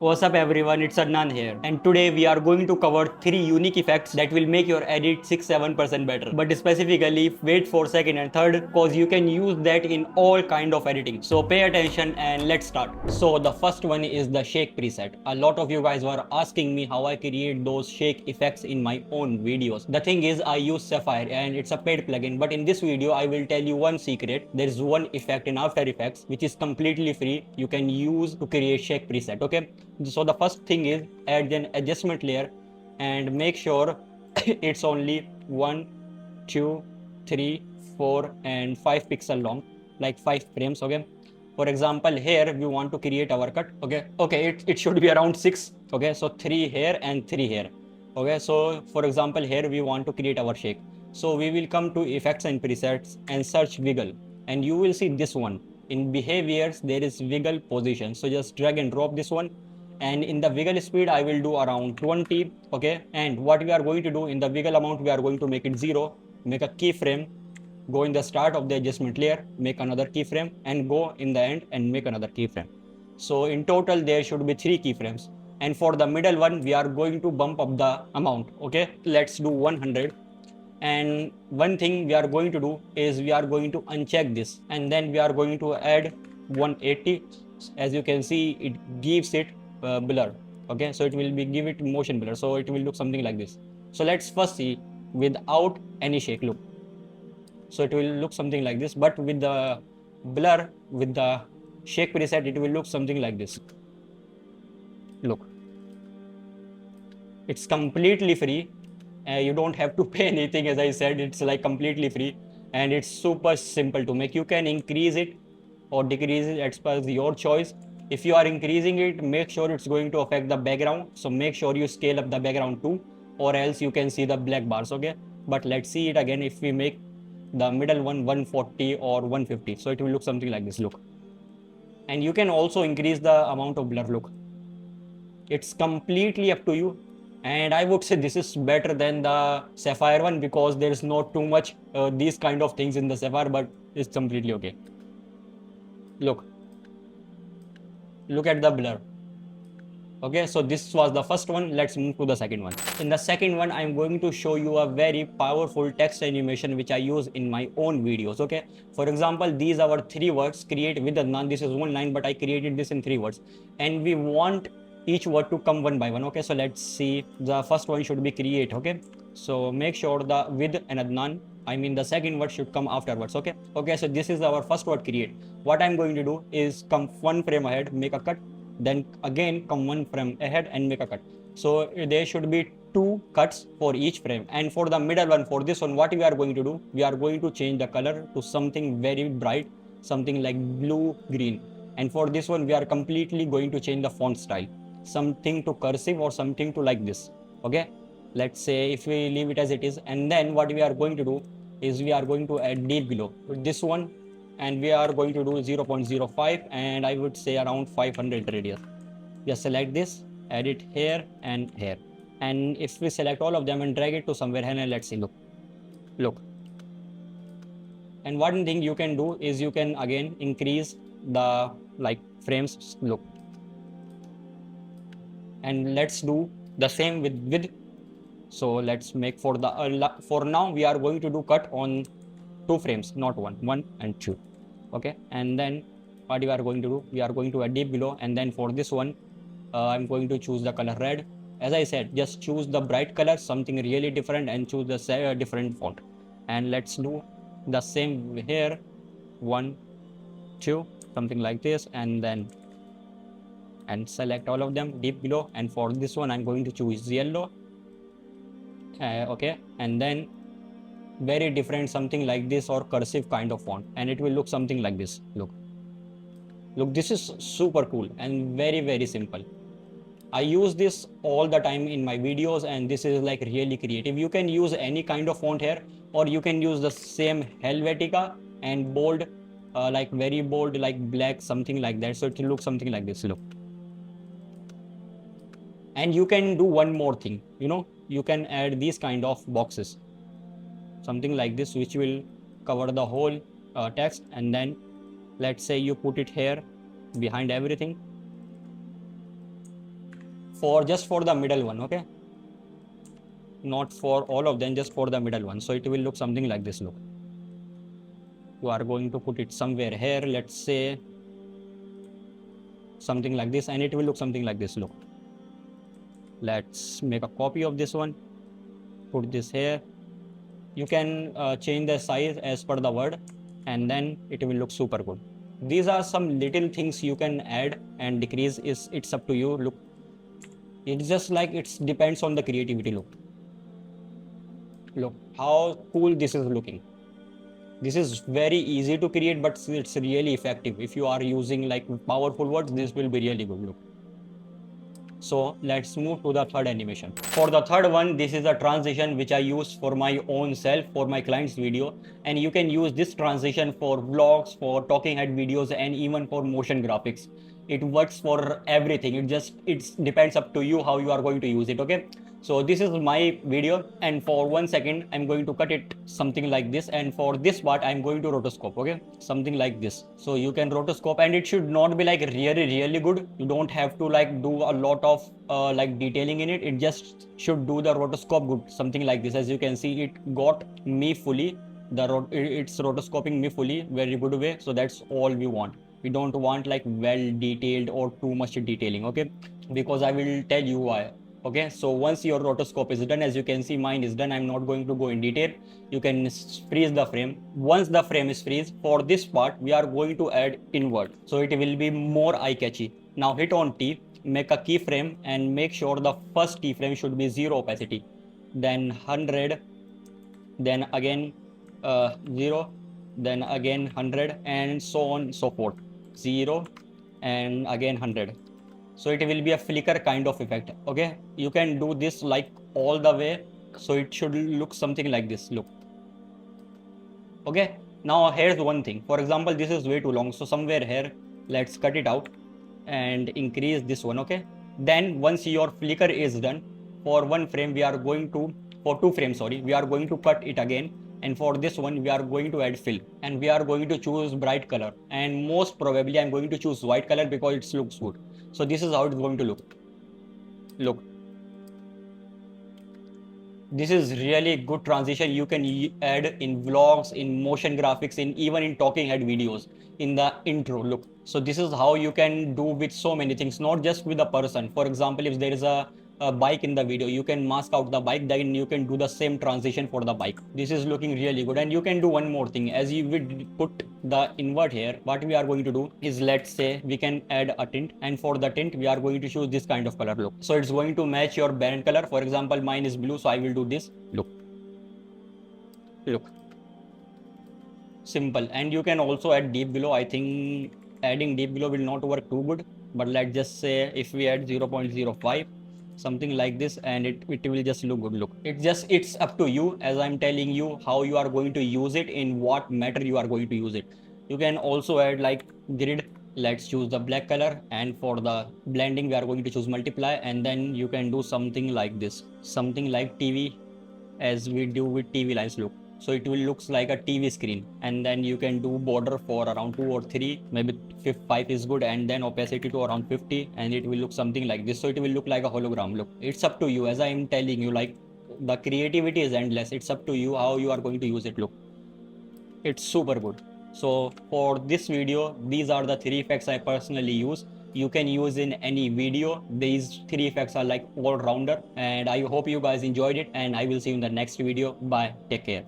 What's up everyone, it's Adnan here, and today we are going to cover 3 unique effects that will make your edit 6-7% better. But specifically, wait for second and third cause you can use that in all kind of editing. So pay attention and let's start. So the first one is the shake preset. A lot of you guys were asking me how I create those shake effects in my own videos. The thing is, I use Sapphire and it's a paid plugin, but in this video I will tell you one secret. There is one effect in After Effects which is completely free you can use to create shake preset, okay? So the first thing is add an adjustment layer and make sure it's only 1, 2, 3, 4 and 5 pixel long, like 5 frames, okay? For example, here we want to create our cut, okay, it should be around 6, okay? So 3 here and 3 here, okay? So for example, here we want to create our shake. So we will come to effects and presets and search wiggle, and you will see this one. In behaviors there is wiggle position, so just drag and drop this one, and in the wiggle speed I will do around 20, okay? And what we are going to do in the wiggle amount, we are going to make it 0, make a keyframe, go in the start of the adjustment layer, make another keyframe, and go in the end and make another keyframe. So in total there should be 3 keyframes, and for the middle one we are going to bump up the amount, okay? Let's do 100. And one thing we are going to do is we are going to uncheck this, and then we are going to add 180. As you can see, it gives it blur, okay? So it will be give it motion blur, so it will look something like this. So let's first see without any shake. Look, so it will look something like this, but with the blur, with the shake preset, it will look something like this. Look, it's completely free. You don't have to pay anything. As I said, it's like completely free and it's super simple to make. You can increase it or decrease it as per your choice. If you are increasing it, make sure it's going to affect the background, so make sure you scale up the background too, or else you can see the black bars, okay? But let's see it again. If we make the middle one 140 or 150, so it will look something like this. Look, and you can also increase the amount of blur. Look, it's completely up to you, and I would say this is better than the Sapphire one because there is not too much these kind of things in the Sapphire, but it's completely okay. Look at the blur, okay? So this was the first one. Let's move to the second one. In the second one, I'm going to show you a very powerful text animation which I use in my own videos, okay? For example, these are our 3 words, create with Adnan. This is one line, but I created this in 3 words, and we want each word to come one by one, okay? So let's see. The first one should be create, okay? So make sure the with and Adnan, I mean the second word should come afterwards, okay? Okay, so this is our first word, create. What I'm going to do is come 1 frame ahead, make a cut, then again come 1 frame ahead and make a cut. So there should be 2 cuts for each frame. And for the middle one, for this one, what we are going to do, we are going to change the color to something very bright, something like blue green. And for this one, we are completely going to change the font style, something to cursive or something to like this, okay? Let's say if we leave it as it is, and then what we are going to do is we are going to add deep below this one, and we are going to do 0.05, and I would say around 500 radius. Just select this, add it here and here, and if we select all of them and drag it to somewhere, and let's see. Look, and one thing you can do is you can again increase the like frames. Look, and let's do the same with width. So let's make for the for now we are going to do cut on 2 frames, not 1 and 2, okay? And then what we are going to do, we are going to add deep below, and then for this one I'm going to choose the color red. As I said, just choose the bright color, something really different, and choose the different font. And let's do the same here, 1, 2, something like this, and then select all of them deep below. And for this one I'm going to choose yellow, okay? And then very different, something like this, or cursive kind of font, and it will look something like this. Look, this is super cool and very simple. I use this all the time in my videos, and this is like really creative. You can use any kind of font here, or you can use the same Helvetica and bold, like very bold, like black, something like that, so it will look something like this. Look, and you can do one more thing, you can add these kind of boxes, something like this, which will cover the whole text, and then let's say you put it here behind everything, just for the middle one, okay? Not for all of them, just for the middle one. So it will look something like this. Look, you are going to put it somewhere here, let's say something like this, and it will look something like this. Look, let's make a copy of this one, put this here. You can change the size as per the word, and then it will look super good. These are some little things you can add and decrease. It's up to you. Look, it's just like it depends on the creativity. Look how cool this is looking. This is very easy to create, but it's really effective. If you are using like powerful words, this will be really good. Look. So let's move to the third animation. For the third one, this is a transition which I use for my own self, for my client's video. And you can use this transition for vlogs, for talking head videos, and even for motion graphics. It works for everything. It depends up to you how you are going to use it, okay? So this is my video, and for 1 second, I'm going to cut it something like this. And for this part, I'm going to rotoscope, okay? Something like this. So you can rotoscope, and it should not be like really good. You don't have to like do a lot of like detailing in it. It just should do the rotoscope good, something like this. As you can see, it got me fully. It's rotoscoping me fully, very good way. So that's all we want. We don't want like well detailed or too much detailing, okay? Because I will tell you why. Okay, so once your rotoscope is done, as you can see, mine is done. I'm not going to go in detail. You can freeze the frame. Once the frame is freeze, for this part, we are going to add invert. So it will be more eye-catchy. Now hit on T, make a keyframe, and make sure the first keyframe should be 0 opacity. Then 100, then again 0, then again 100, and so on so forth. 0 and again 100. So it will be a flicker kind of effect, okay? You can do this like all the way, so it should look something like this. Look, okay? Now here's one thing. For example, this is way too long, so somewhere here, let's cut it out and increase this one, okay? Then once your flicker is done, for one frame we are going to, for 2 frames, sorry, we are going to cut it again. And for this one, we are going to add fill, and we are going to choose bright color. And most probably I'm going to choose white color because it looks good. So this is how it's going to look. Look, this is really good transition. You can add in vlogs, in motion graphics, in even in talking head videos, in the intro. Look, so this is how you can do with so many things, not just with a person. For example, if there is a bike in the video, you can mask out the bike, then you can do the same transition for the bike. This is looking really good. And you can do one more thing. As you would put the invert here, what we are going to do is, let's say we can add a tint, and for the tint we are going to choose this kind of color. Look, so it's going to match your band color. For example, mine is blue, so I will do this. Look, simple. And you can also add deep glow. I think adding deep glow will not work too good, but let's just say if we add 0.05, something like this, and it will just look good. Look, it's up to you. As I'm telling you how you are going to use it, in what matter you are going to use it. You can also add like grid. Let's choose the black color, and for the blending we are going to choose multiply, and then you can do something like this, something like TV, as we do with TV lines. Look, so it will looks like a TV screen. And then you can do border for around 2 or 3, maybe 5 is good, and then opacity to around 50, and it will look something like this. So it will look like a hologram. Look, it's up to you. As I am telling you, like, the creativity is endless. It's up to you how you are going to use it. Look, it's super good. So for this video, these are the 3 effects I personally use. You can use in any video. These 3 effects are like all rounder, and I hope you guys enjoyed it, and I will see you in the next video. Bye, take care.